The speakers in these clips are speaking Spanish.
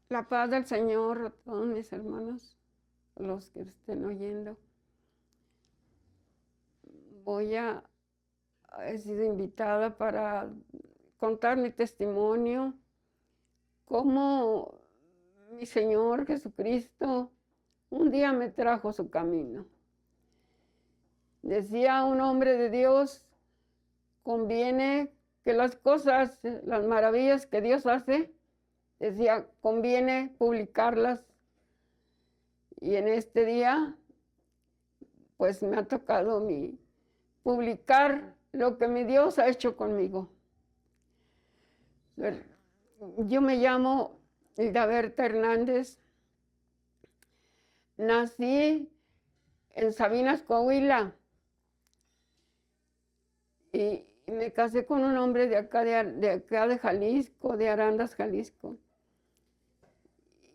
La paz del Señor a todos mis hermanos, los que estén oyendo. He sido invitada para contar mi testimonio, cómo mi Señor Jesucristo un día me trajo su camino. Decía un hombre de Dios, conviene que las cosas, las maravillas que Dios hace, decía, conviene publicarlas. Y en este día, pues me ha tocado publicar lo que mi Dios ha hecho conmigo. Yo me llamo Hilda Berta Hernández. Nací en Sabinas, Coahuila, y me casé con un hombre de acá de Jalisco, de Arandas, Jalisco.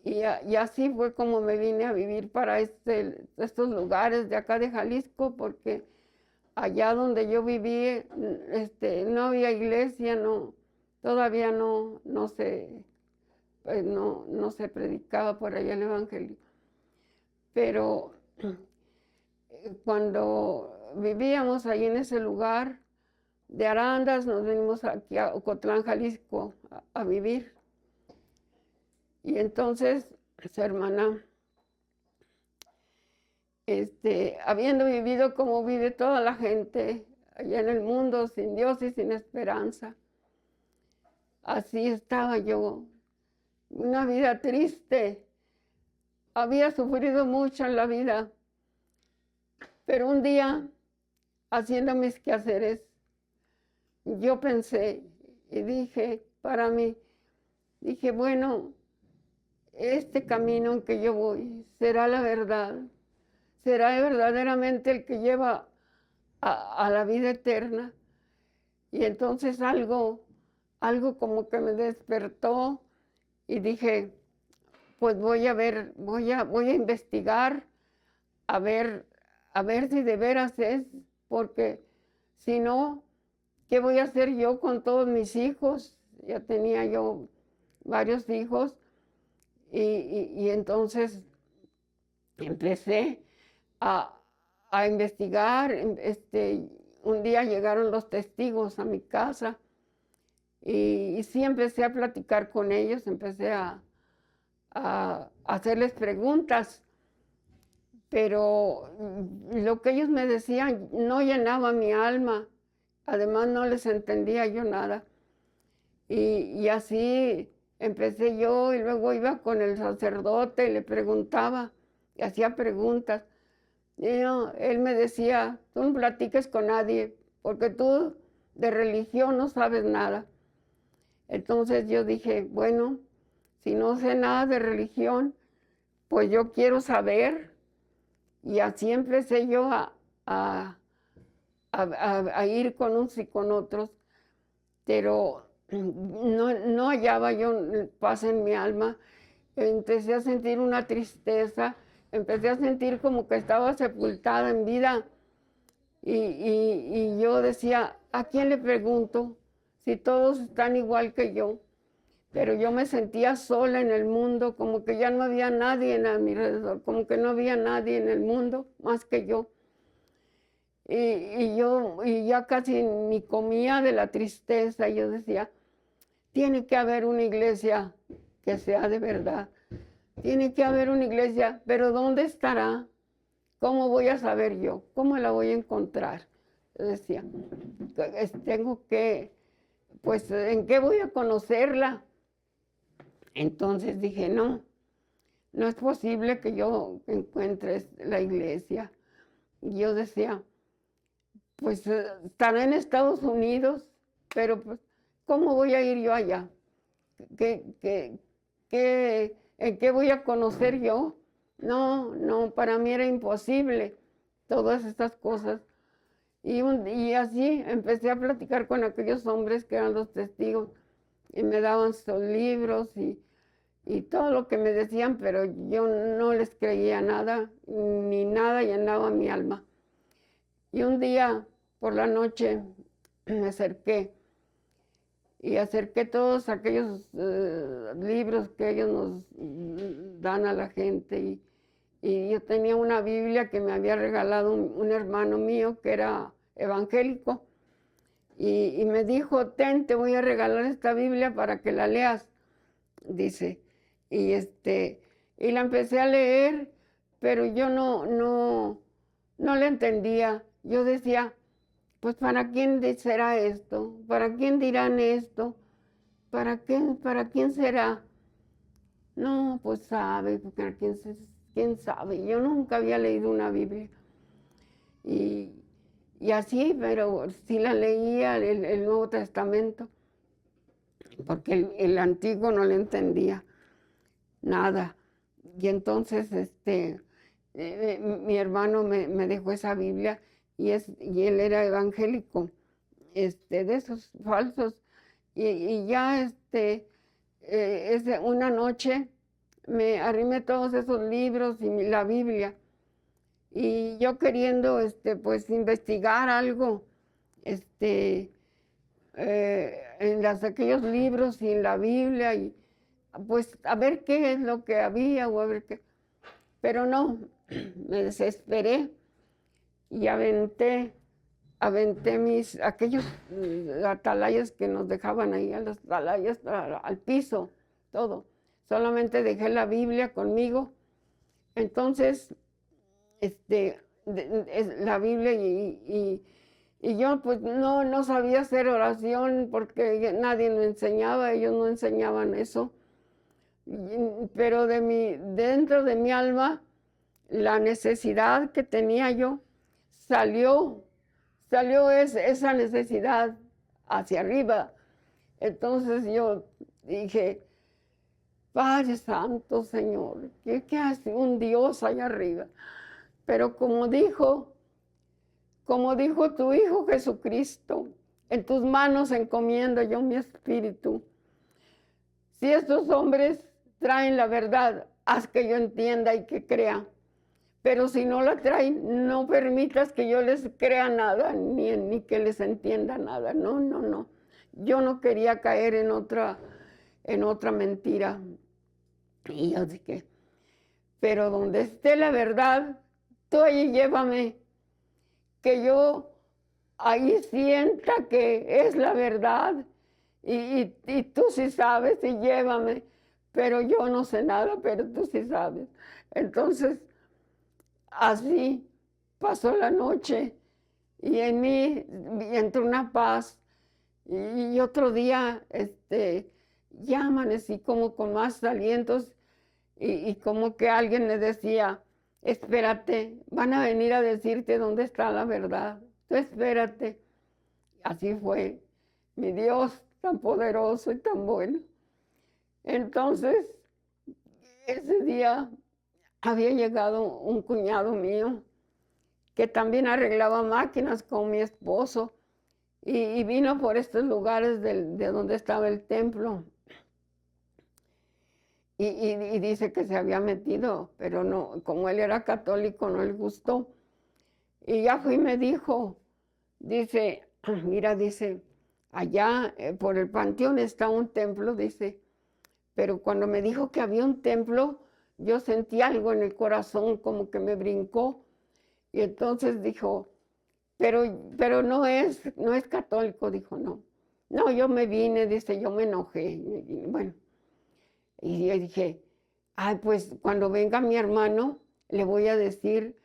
Y así fue como me vine a vivir para estos lugares de acá de Jalisco, porque allá donde yo viví, no había iglesia, todavía no se predicaba por allá el evangelio. Pero cuando vivíamos ahí en ese lugar de Arandas, nos venimos aquí a Ocotlán, Jalisco, a vivir. Y entonces, su hermana, habiendo vivido como vive toda la gente allá en el mundo, sin Dios y sin esperanza, así estaba yo, una vida triste. Había sufrido mucho en la vida, pero un día, haciendo mis quehaceres, yo pensé y dije para mí, bueno, este camino en que yo voy será la verdad, será verdaderamente el que lleva a la vida eterna. Y entonces algo como que me despertó y dije, pues voy a investigar, a ver si de veras es, porque si no, ¿qué voy a hacer yo con todos mis hijos? Ya tenía yo varios hijos y entonces empecé a investigar. Un día llegaron los testigos a mi casa y sí empecé a platicar con ellos, empecé a hacerles preguntas, pero lo que ellos me decían no llenaba mi alma, además no les entendía yo nada. Y así empecé yo y luego iba con el sacerdote y le preguntaba, y hacía preguntas. Y él me decía, tú no platiques con nadie, porque tú de religión no sabes nada. Entonces yo dije, bueno, si no sé nada de religión, pues yo quiero saber. Y así empecé yo a ir con unos y con otros, pero no hallaba yo paz en mi alma. Empecé a sentir una tristeza, empecé a sentir como que estaba sepultada en vida. Y yo decía, ¿a quién le pregunto si todos están igual que yo? Pero yo me sentía sola en el mundo, como que ya no había nadie a mi alrededor, como que no había nadie en el mundo más que yo. Y ya casi ni comía de la tristeza. Yo decía, tiene que haber una iglesia que sea de verdad. Tiene que haber una iglesia, pero ¿dónde estará? ¿Cómo voy a saber yo? ¿Cómo la voy a encontrar? Yo decía, tengo que, pues, ¿en qué voy a conocerla? Entonces dije, no es posible que yo encuentre la iglesia. Y yo decía, pues estará en Estados Unidos, pero pues, ¿cómo voy a ir yo allá? ¿En qué voy a conocer yo? No, para mí era imposible todas estas cosas. Y así empecé a platicar con aquellos hombres que eran los testigos y me daban sus libros y todo lo que me decían, pero yo no les creía nada, ni nada llenaba mi alma. Y un día por la noche me acerqué y acerqué todos aquellos libros que ellos nos dan a la gente. Y yo tenía una Biblia que me había regalado un hermano mío que era evangélico. Y me dijo, te voy a regalar esta Biblia para que la leas, dice. Y, y la empecé a leer, pero yo no la entendía. Yo decía, pues ¿para quién será esto? ¿Para quién dirán esto? ¿Para quién será? No, pues sabe, porque quién sabe. Yo nunca había leído una Biblia. Y así, pero sí la leía el Nuevo Testamento, porque el Antiguo no le entendía nada. Y entonces mi hermano me dejó esa Biblia y él era evangélico, de esos falsos. Y ya una noche me arrimé todos esos libros y la Biblia. Y yo queriendo, pues, investigar algo, en aquellos libros y en la Biblia, y pues a ver qué es lo que había o a ver qué. Pero no, me desesperé y aventé aquellos atalayas que nos dejaban ahí, a los atalayas, al piso, todo. Solamente dejé la Biblia conmigo. Entonces, la Biblia y yo pues no sabía hacer oración porque nadie me enseñaba, ellos no enseñaban eso. Pero dentro de mi alma, la necesidad que tenía yo, salió esa necesidad hacia arriba. Entonces yo dije, Padre Santo, Señor, ¿qué hace un Dios allá arriba? Pero como dijo tu Hijo Jesucristo, en tus manos encomiendo yo mi espíritu. Si estos hombres traen la verdad, haz que yo entienda y que crea. Pero si no la traen, no permitas que yo les crea nada, ni que les entienda nada. No, no, no. Yo no quería caer en otra mentira. Y yo dije, pero donde esté la verdad, tú ahí llévame, que yo ahí sienta que es la verdad, y tú sí sabes, y llévame, pero yo no sé nada, pero tú sí sabes. Entonces, así pasó la noche, y en mí entró una paz, y otro día, ya amanecí como con más alientos, y como que alguien me decía, espérate, van a venir a decirte dónde está la verdad, tú espérate. Así fue, mi Dios tan poderoso y tan bueno. Entonces, ese día había llegado un cuñado mío que también arreglaba máquinas con mi esposo, y vino por estos lugares de donde estaba el templo. Y dice que se había metido, pero no, como él era católico, no le gustó. Y ya fue y me dijo, dice, mira, dice, allá por el panteón está un templo, dice, pero cuando me dijo que había un templo, yo sentí algo en el corazón, como que me brincó. Y entonces dijo, pero no es católico, dijo, no. No, yo me vine, dice, yo me enojé. Y bueno, y yo dije, ay, pues cuando venga mi hermano, le voy a decir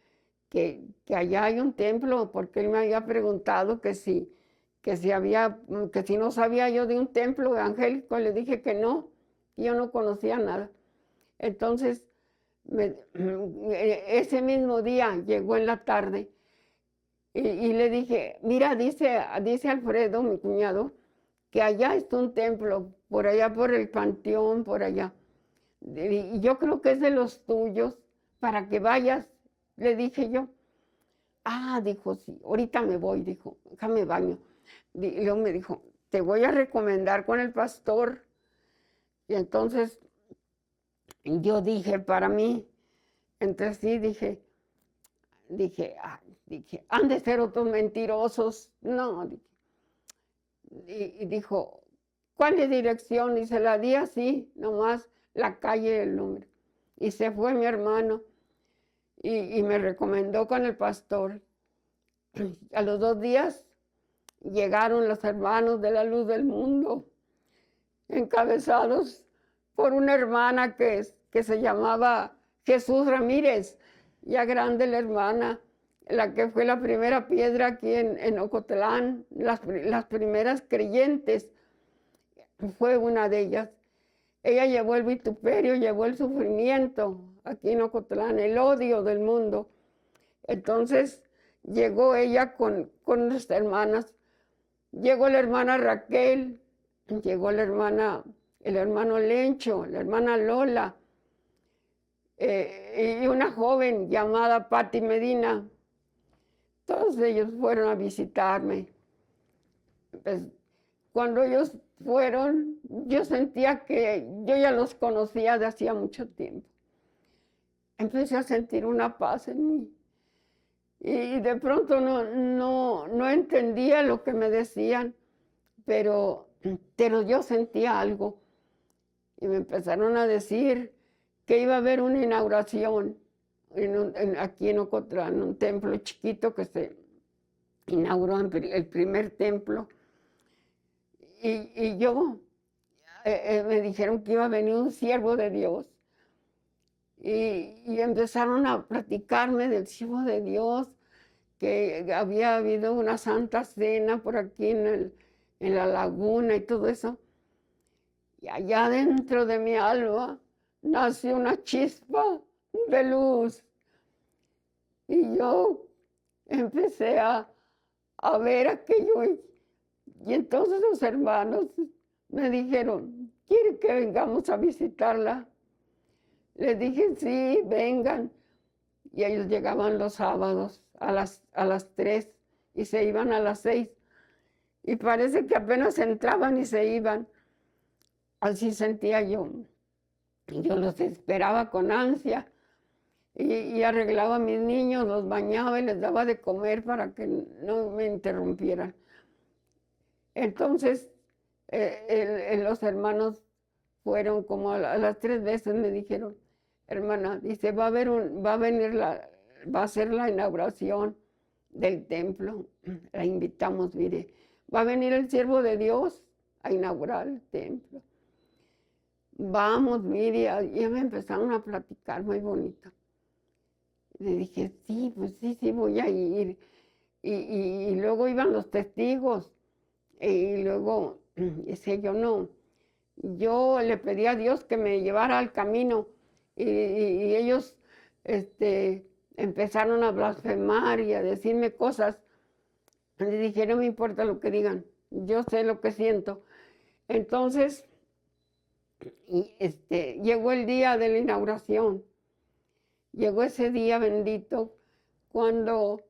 que allá hay un templo, porque él me había preguntado que si no sabía yo de un templo evangélico. Le dije que no, yo no conocía nada. Entonces, ese mismo día llegó en la tarde, y le dije, mira, dice Alfredo, mi cuñado, que allá está un templo, por allá por el panteón, por allá. Y yo creo que es de los tuyos, para que vayas, le dije yo. Ah, dijo, sí, ahorita me voy, dijo, déjame baño. Y luego me dijo, te voy a recomendar con el pastor. Y entonces yo dije para mí, entre sí dije, han de ser otros mentirosos. No, dije. Y dijo, ¿cuál es dirección? Y se la di así, nomás la calle y el número. Y se fue mi hermano y me recomendó con el pastor. A los 2 días llegaron los hermanos de la luz del mundo, encabezados por una hermana que se llamaba Jesús Ramírez, ya grande la hermana, la que fue la primera piedra aquí en Ocotlán, las primeras creyentes, fue una de ellas. Ella llevó el vituperio, llevó el sufrimiento aquí en Ocotlán, el odio del mundo. Entonces llegó ella con las hermanas. Llegó la hermana Raquel, llegó el hermano Lencho, la hermana Lola, y una joven llamada Patti Medina. Todos ellos fueron a visitarme. Pues, cuando ellos fueron, yo sentía que yo ya los conocía de hacía mucho tiempo. Empecé a sentir una paz en mí. Y de pronto no entendía lo que me decían, pero yo sentía algo. Y me empezaron a decir que iba a haber una inauguración aquí en Ocotlán, un templo chiquito que se inauguró, el primer templo. Y yo, me dijeron que iba a venir un siervo de Dios. Y empezaron a platicarme del siervo de Dios, que había habido una santa cena por aquí en la laguna y todo eso. Y allá dentro de mi alma nació una chispa de luz. Y yo empecé a ver aquello. Y entonces los hermanos me dijeron, ¿quiere que vengamos a visitarla? Les dije, sí, vengan. Y ellos llegaban los sábados a las 3 y se iban a las 6. Y parece que apenas entraban y se iban. Así sentía yo. Y yo los esperaba con ansia. Y arreglaba a mis niños, los bañaba y les daba de comer para que no me interrumpieran. Entonces, los hermanos fueron como a las 3 veces, me dijeron, hermana, dice, va a ser la inauguración del templo. La invitamos, mire, va a venir el siervo de Dios a inaugurar el templo. Vamos, mire, y me empezaron a platicar muy bonito. Le dije, sí, pues sí, voy a ir. Y luego iban los testigos. Y luego decía yo, no. Yo le pedí a Dios que me llevara al camino. Y ellos empezaron a blasfemar y a decirme cosas. Le dije, no me importa lo que digan. Yo sé lo que siento. Entonces, llegó el día de la inauguración. Llegó ese día bendito cuando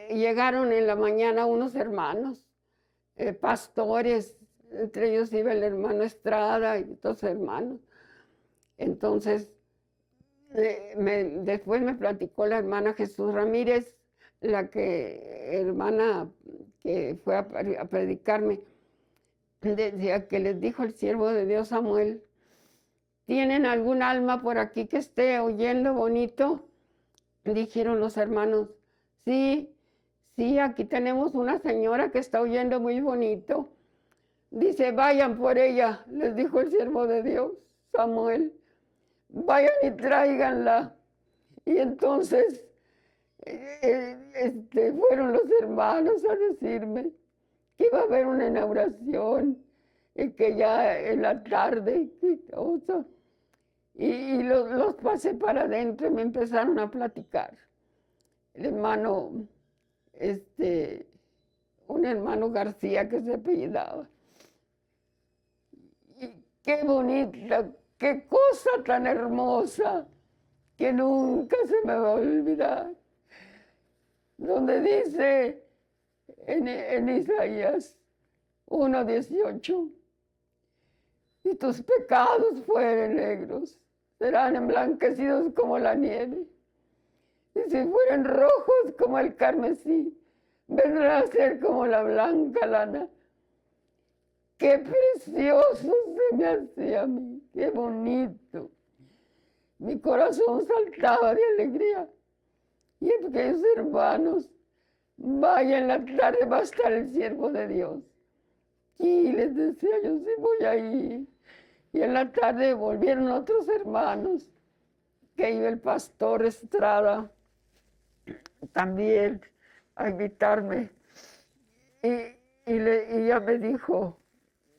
llegaron en la mañana unos hermanos, pastores, entre ellos iba el hermano Estrada y otros hermanos. Entonces, después me platicó la hermana Jesús Ramírez, hermana que fue a predicarme, decía que les dijo el siervo de Dios Samuel, ¿tienen algún alma por aquí que esté oyendo bonito? Dijeron los hermanos, sí, aquí tenemos una señora que está oyendo muy bonito. Dice, vayan por ella, les dijo el siervo de Dios, Samuel, vayan y tráiganla. Y entonces fueron los hermanos a decirme que iba a haber una inauguración y que ya en la tarde, y los pasé para adentro y me empezaron a platicar. El hermano, un hermano García que se apellidaba. Y qué bonita, qué cosa tan hermosa que nunca se me va a olvidar. Donde dice en Isaías 1:18, y tus pecados fueren negros, serán emblanquecidos como la nieve. Y si fueren rojos como el carmesí, vendrán a ser como la blanca lana. qué precioso se me hacía a mí, qué bonito. Mi corazón saltaba de alegría. Y aquellos hermanos, vaya en la tarde va a estar el siervo de Dios. Y les decía yo, sí voy a ir. Y en la tarde volvieron otros hermanos, que iba el pastor Estrada también a invitarme. Y ella me dijo,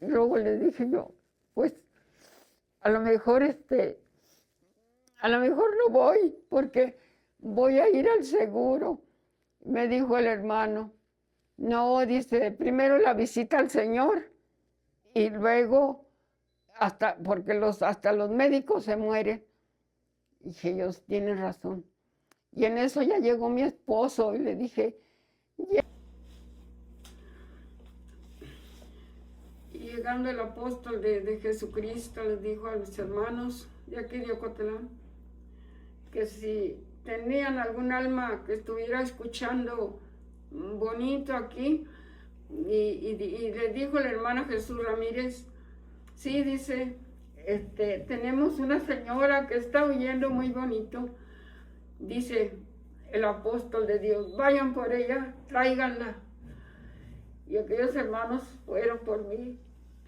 y luego le dije yo, pues a lo mejor no voy, porque voy a ir al seguro. Me dijo el hermano, no, dice, primero la visita al Señor y luego, porque hasta los médicos se mueren. Y dije, ellos tienen razón. Y en eso ya llegó mi esposo y le dije, y llegando el apóstol de Jesucristo, les dijo a mis hermanos de aquí de Ocotlán, que si tenían algún alma que estuviera escuchando bonito aquí, y le dijo el hermano Jesús Ramírez, sí, dice, tenemos una señora que está oyendo muy bonito, dice el apóstol de Dios, vayan por ella, tráiganla. Y aquellos hermanos fueron por mí,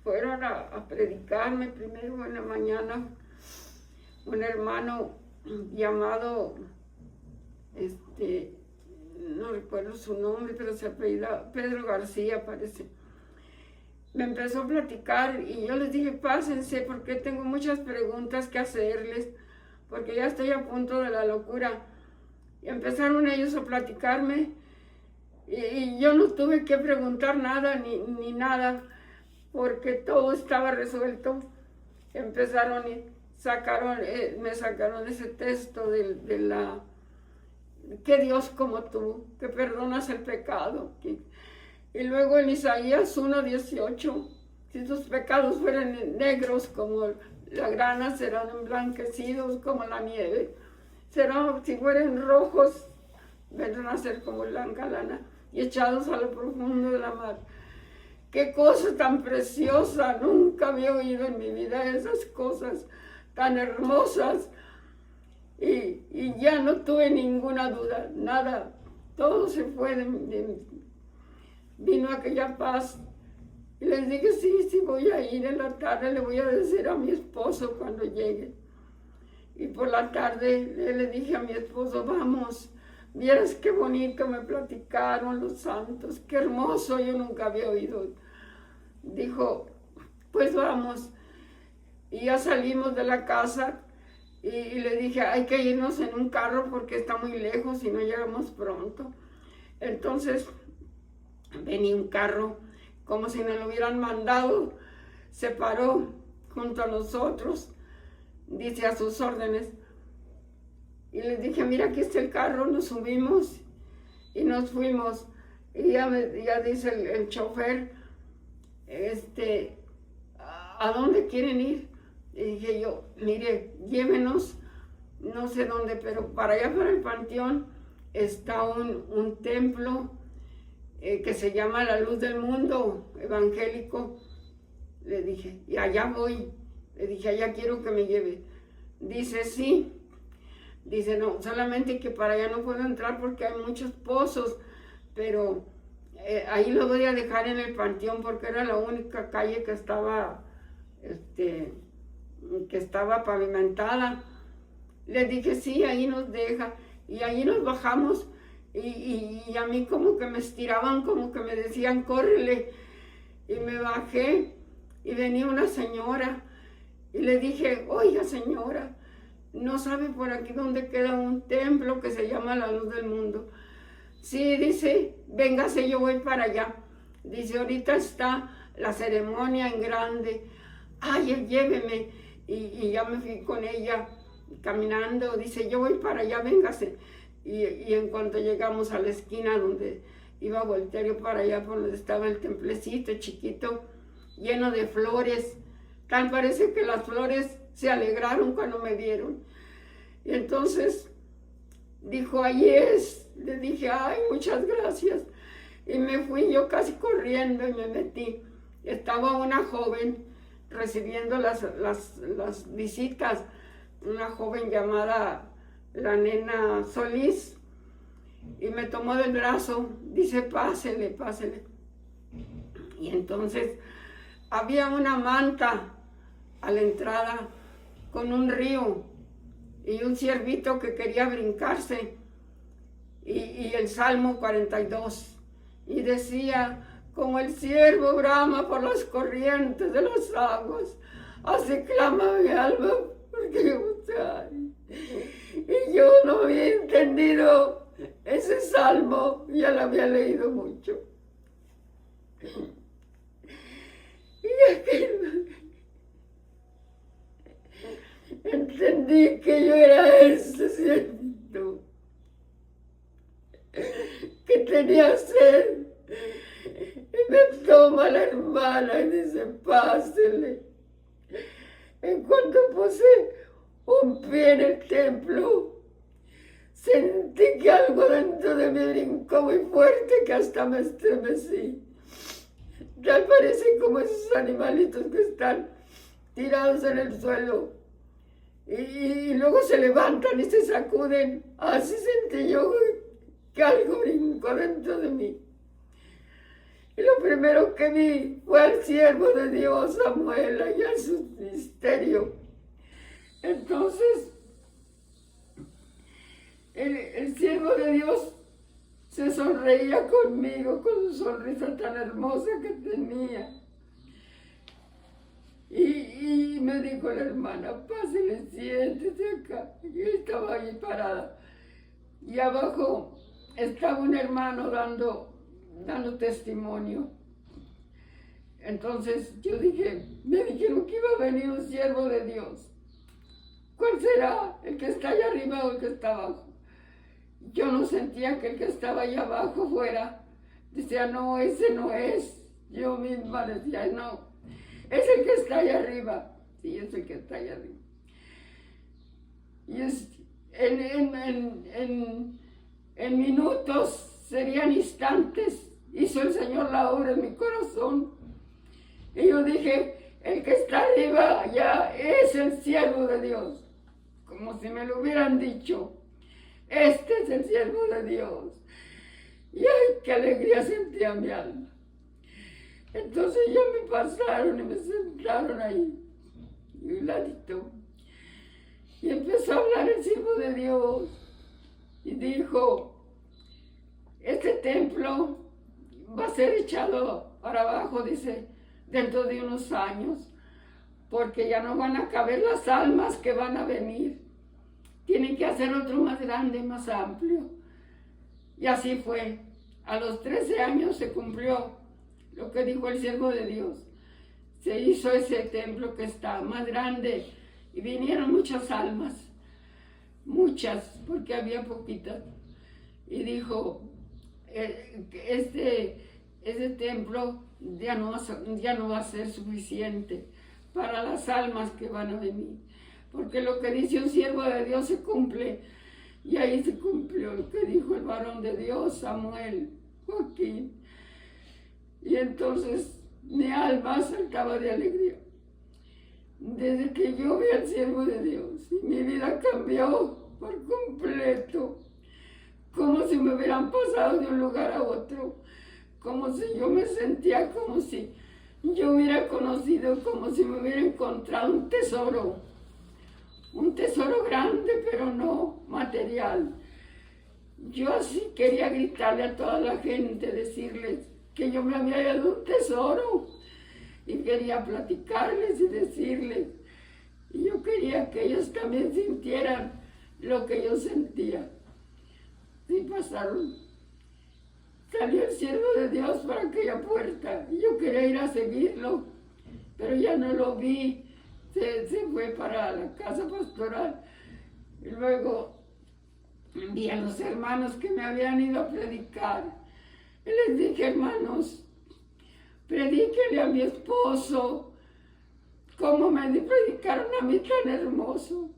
fueron a predicarme primero en la mañana, un hermano llamado, no recuerdo su nombre, pero se apellida Pedro García, parece. Me empezó a platicar y yo les dije, pásense, porque tengo muchas preguntas que hacerles, porque ya estoy a punto de la locura. Y empezaron ellos a platicarme y yo no tuve que preguntar nada ni nada, porque todo estaba resuelto. Empezaron y me sacaron ese texto de la que Dios como tú, que perdonas el pecado. Y luego en Isaías 1:18, si tus pecados fueran negros como la grana, serán emblanquecidos como la nieve. Si fueran rojos, vendrán a ser como blanca lana y echados a lo profundo de la mar. Qué cosa tan preciosa, nunca había oído en mi vida esas cosas tan hermosas. Y ya no tuve ninguna duda, nada, todo se fue vino aquella paz. Y les dije, sí, voy a ir en la tarde, le voy a decir a mi esposo cuando llegue. Y por la tarde le dije a mi esposo, vamos, vieras qué bonito me platicaron los santos, qué hermoso, yo nunca había oído. Dijo, pues vamos. Y ya salimos de la casa y le dije, hay que irnos en un carro porque está muy lejos y no llegamos pronto. Entonces venía un carro como si nos lo hubieran mandado, se paró junto a nosotros, dice a sus órdenes. Y les dije, mira, aquí está el carro, nos subimos y nos fuimos. Y ya dice el chofer, ¿a dónde quieren ir? Y dije yo, mire, llévenos, no sé dónde, pero para allá, para el panteón, está un templo que se llama La Luz del Mundo, evangélico. Le dije, y allá voy. Le dije, allá quiero que me lleve. Dice, sí. Dice, no, solamente que para allá no puedo entrar porque hay muchos pozos, pero ahí lo voy a dejar en el panteón porque era la única calle que estaba pavimentada. Le dije, sí, ahí nos deja. Y ahí nos bajamos y a mí como que me estiraban, como que me decían, córrele. Y me bajé y venía una señora y le dije, oiga señora, ¿no sabe por aquí dónde queda un templo que se llama La Luz del Mundo? Sí, dice, véngase, yo voy para allá. Dice, ahorita está la ceremonia en grande. Ay, lléveme. Y ya me fui con ella caminando. Dice, yo voy para allá, véngase. Y en cuanto llegamos a la esquina donde iba a voltear yo para allá, por donde estaba el templecito chiquito, lleno de flores. Tal parece que las flores se alegraron cuando me vieron. Y entonces dijo, ahí es. Le dije, ay, muchas gracias. Y me fui yo casi corriendo y me metí. estaba una joven recibiendo las visitas, una joven llamada la nena Solís, y me tomó del brazo, dice, pásele, pásele. Y entonces había una manta a la entrada con un río y un ciervito que quería brincarse, y el Salmo 42, y decía, como el ciervo brama por las corrientes de las aguas, así clama mi alma, porque yo estoy. Y yo no había entendido ese salmo, ya lo había leído mucho. Y entendí que yo era ese ciervito, que tenía sed. Y me toma la hermana y dice, pásele. En cuanto puse un pie en el templo, sentí que algo dentro de mí brincó muy fuerte, que hasta me estremecí. Tal parece como esos animalitos que están tirados en el suelo y luego se levantan y se sacuden. Así sentí yo que algo brincó dentro de mí. Y lo primero que vi fue al siervo de Dios, Samuel, allá en su ministerio. Entonces, el siervo de Dios se sonreía conmigo con su sonrisa tan hermosa que tenía. Y me dijo la hermana, pásele, siéntese acá. Y yo estaba ahí parada. Y abajo estaba un hermano dando testimonio. Entonces yo dije, me dijeron que iba a venir un siervo de Dios. ¿Cuál será? ¿El que está allá arriba o el que está abajo? Yo no sentía que el que estaba allá abajo fuera. Decía, no, ese no es. Yo misma decía, no, es el que está allá arriba. Sí, es el que está allá arriba. Y es, en minutos, serían instantes, hizo el Señor la obra en mi corazón. Y yo dije, el que está arriba ya es el siervo de Dios. Como si me lo hubieran dicho. Este es el siervo de Dios. Y ay, qué alegría sentía mi alma. Entonces ya me pasaron y me sentaron ahí, y un ladito. Y empezó a hablar el siervo de Dios. Y dijo, este templo va a ser echado para abajo, dice, dentro de unos años, porque ya no van a caber las almas que van a venir. Tienen que hacer otro más grande, más amplio. Y así fue. A los 13 años se cumplió lo que dijo el siervo de Dios. Se hizo ese templo que está más grande y vinieron muchas almas, muchas, porque había poquitas. Y dijo, ese templo ya no va a ser suficiente para las almas que van a venir. Porque lo que dice un siervo de Dios se cumple. Y ahí se cumplió lo que dijo el varón de Dios, Samuel, Joaquín. Y entonces mi alma saltaba de alegría. Desde que yo vi al siervo de Dios, y mi vida cambió por completo. Como si me hubieran pasado de un lugar a otro. Como si yo me sentía como si yo hubiera conocido, como si me hubiera encontrado un tesoro. Un tesoro grande, pero no material. Yo así quería gritarle a toda la gente, decirles que yo me había dado un tesoro. Y quería platicarles y decirles. Y yo quería que ellos también sintieran lo que yo sentía. Y pasaron. Salió el siervo de Dios por aquella puerta. Y yo quería ir a seguirlo, pero ya no lo vi. Se fue para la casa pastoral. Y luego vi a los hermanos que me habían ido a predicar. Y les dije, hermanos, predíquenle a mi esposo como me predicaron a mí tan hermoso.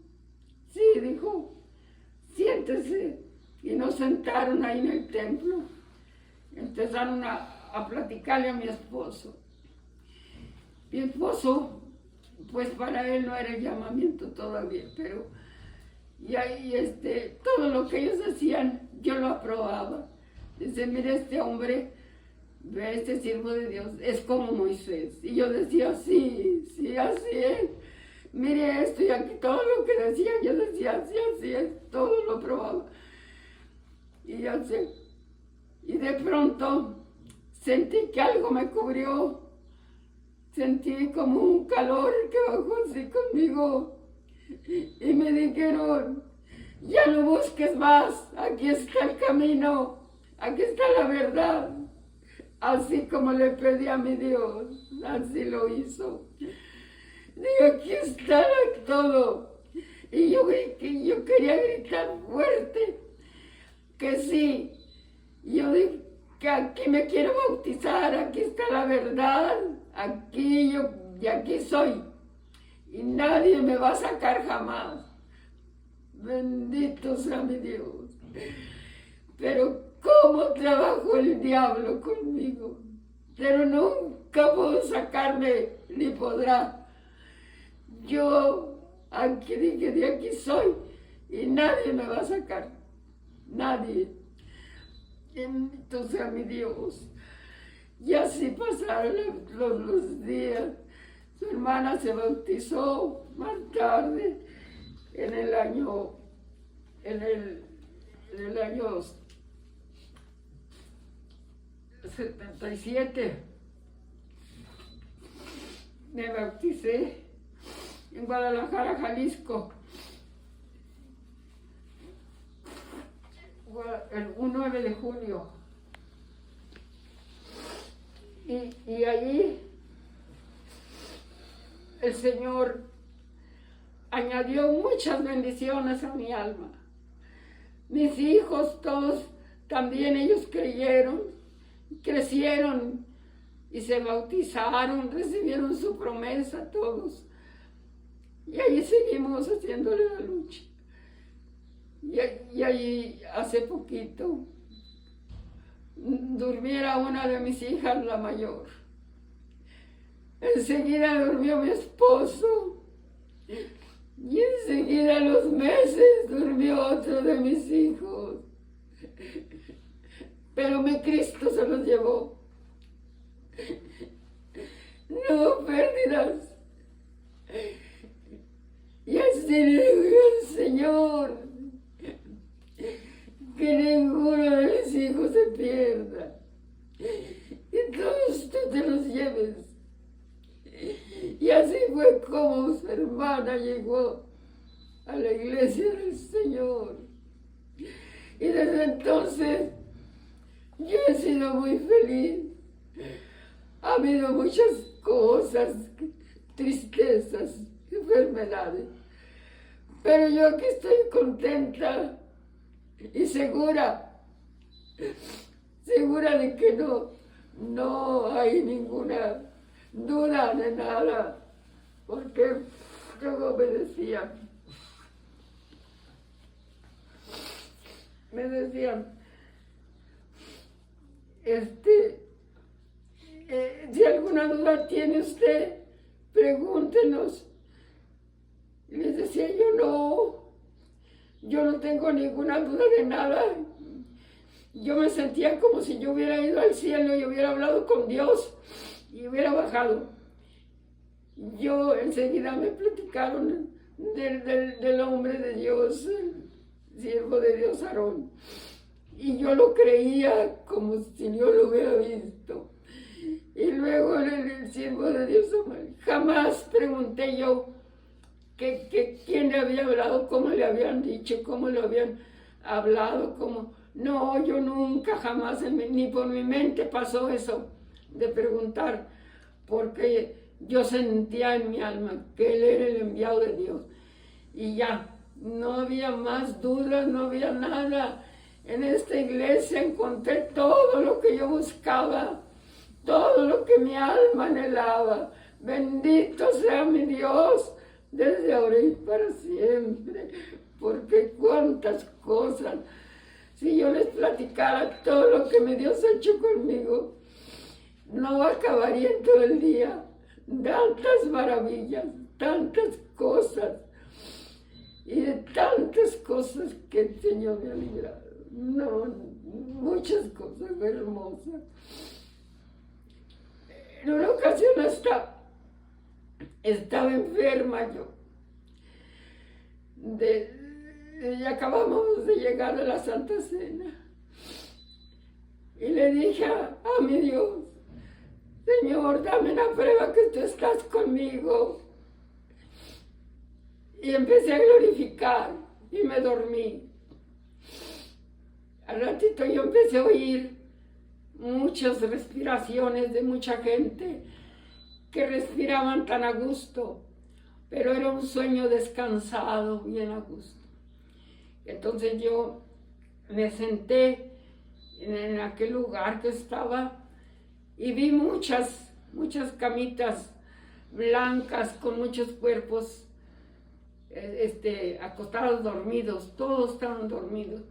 Sí, dijo, siéntese. Y nos sentaron ahí en el templo. Empezaron a platicarle a mi esposo. Mi esposo, pues para él no era el llamamiento todavía, pero y ahí todo lo que ellos hacían, yo lo aprobaba. Dice, mire, este hombre, este siervo de Dios, es como Moisés. Y yo decía, sí, sí, así es. Mire esto y aquí todo lo que decía, yo decía, sí, así es, todo lo probaba. Y ya sé. Y de pronto sentí que algo me cubrió. Sentí como un calor que bajó así conmigo. Y me dijeron, ya no busques más, aquí está el camino, aquí está la verdad. Así como le pedí a mi Dios, así lo hizo. Digo, aquí está todo. Y yo quería gritar fuerte que sí. Yo dije que aquí me quiero bautizar, aquí está la verdad, y aquí soy. Y nadie me va a sacar jamás. Bendito sea mi Dios. Pero cómo trabajó el diablo conmigo. Pero nunca pudo sacarme, ni podrá. Yo aquí dije, de aquí soy, y nadie me va a sacar. Nadie. Bendito sea mi Dios. Y así pasaron los días. Su hermana se bautizó más tarde, en el año 77. Me bauticé en Guadalajara, Jalisco, un 9 de julio. Y ahí el Señor añadió muchas bendiciones a mi alma. Mis hijos, todos, también ellos crecieron y se bautizaron, recibieron su promesa todos. Y ahí seguimos haciéndole la lucha. Y ahí hace poquito durmiera una de mis hijas, la mayor. Enseguida durmió mi esposo. Y enseguida a los meses durmió otro de mis hijos. Pero mi Cristo se los llevó. No hubo pérdidas. Y así le digo al Señor, que ninguno de mis hijos se pierda. Y todos tú te los lleves. Y así fue como su hermana llegó a la iglesia del Señor. Y desde entonces yo he sido muy feliz. Ha habido muchas cosas, tristezas, enfermedades. Pero yo aquí estoy contenta y segura de que no hay ninguna duda de nada. Porque luego me decían, si alguna duda tiene usted, pregúntenos. Y les decía yo no tengo ninguna duda de nada. Yo me sentía como si yo hubiera ido al cielo y hubiera hablado con Dios y hubiera bajado. Yo enseguida me platicaron del hombre de Dios, el siervo de Dios Aarón. Y yo lo creía como si yo lo hubiera visto. Y luego el siervo de Dios Samuel. Jamás pregunté yo quién le había hablado, cómo le habían dicho, cómo le habían hablado, cómo... No, yo nunca, jamás, ni por mi mente pasó eso de preguntar, porque yo sentía en mi alma que él era el enviado de Dios. Y ya, no había más dudas, no había nada. En esta iglesia encontré todo lo que yo buscaba, todo lo que mi alma anhelaba. Bendito sea mi Dios, desde ahora y para siempre, porque cuántas cosas. Si yo les platicara todo lo que mi Dios ha hecho conmigo, no acabaría en todo el día. tantas maravillas, tantas cosas, y de tantas cosas que el Señor me ha librado. No, muchas cosas hermosas. En una ocasión estaba enferma yo. Y acabamos de llegar a la Santa Cena. Y le dije a mi Dios, Señor, dame una prueba que tú estás conmigo. Y empecé a glorificar y me dormí. Al ratito yo empecé a oír muchas respiraciones de mucha gente que respiraban tan a gusto, pero era un sueño descansado, bien a gusto. Entonces yo me senté en aquel lugar que estaba y vi muchas camitas blancas con muchos cuerpos acostados dormidos, todos estaban dormidos.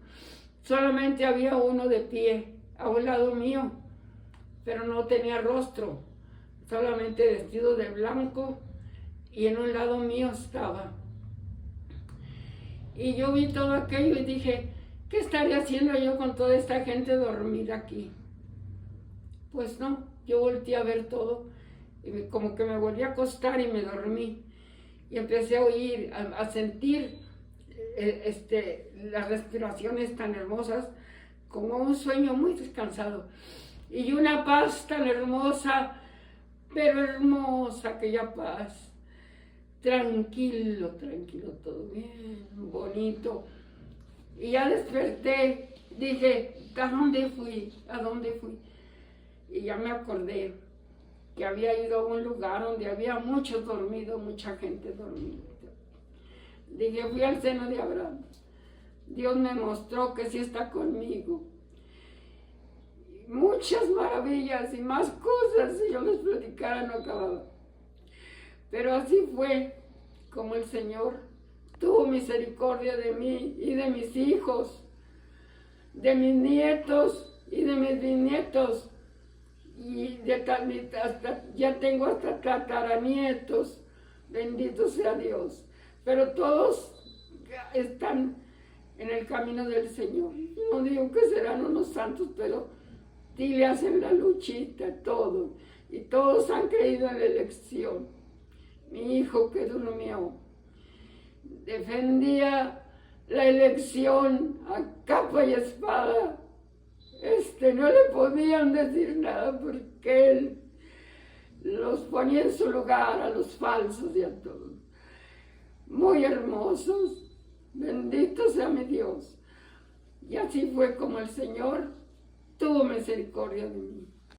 Solamente había uno de pie a un lado mío, pero no tenía rostro, solamente vestido de blanco, y en un lado mío estaba. Y yo vi todo aquello y dije, ¿qué estaría haciendo yo con toda esta gente dormida aquí? Pues no, yo volteé a ver todo, y como que me volví a acostar y me dormí. Y empecé a oír, a sentir las respiraciones tan hermosas, como un sueño muy descansado. Y una paz tan hermosa, pero hermosa aquella paz. Tranquilo, tranquilo, todo bien, bonito. Y ya desperté, dije, ¿a dónde fui? ¿A dónde fui? Y ya me acordé que había ido a un lugar donde había muchos dormidos, mucha gente dormida. Dije, fui al seno de Abraham. Dios me mostró que sí está conmigo. Muchas maravillas y más cosas, si yo les platicara no acababa. Pero así fue como el Señor tuvo misericordia de mí y de mis hijos, de mis nietos y de mis bisnietos. Y ya tengo hasta tataranietos, bendito sea Dios. Pero todos están en el camino del Señor. No digo que serán unos santos, pero sí le hacen la luchita, todo. Y todos han creído en la elección. Mi hijo que durmió defendía la elección a capa y espada. No le podían decir nada porque él los ponía en su lugar a los falsos y a todos. Muy hermosos, bendito sea mi Dios. Y así fue como el Señor tuvo misericordia de mí.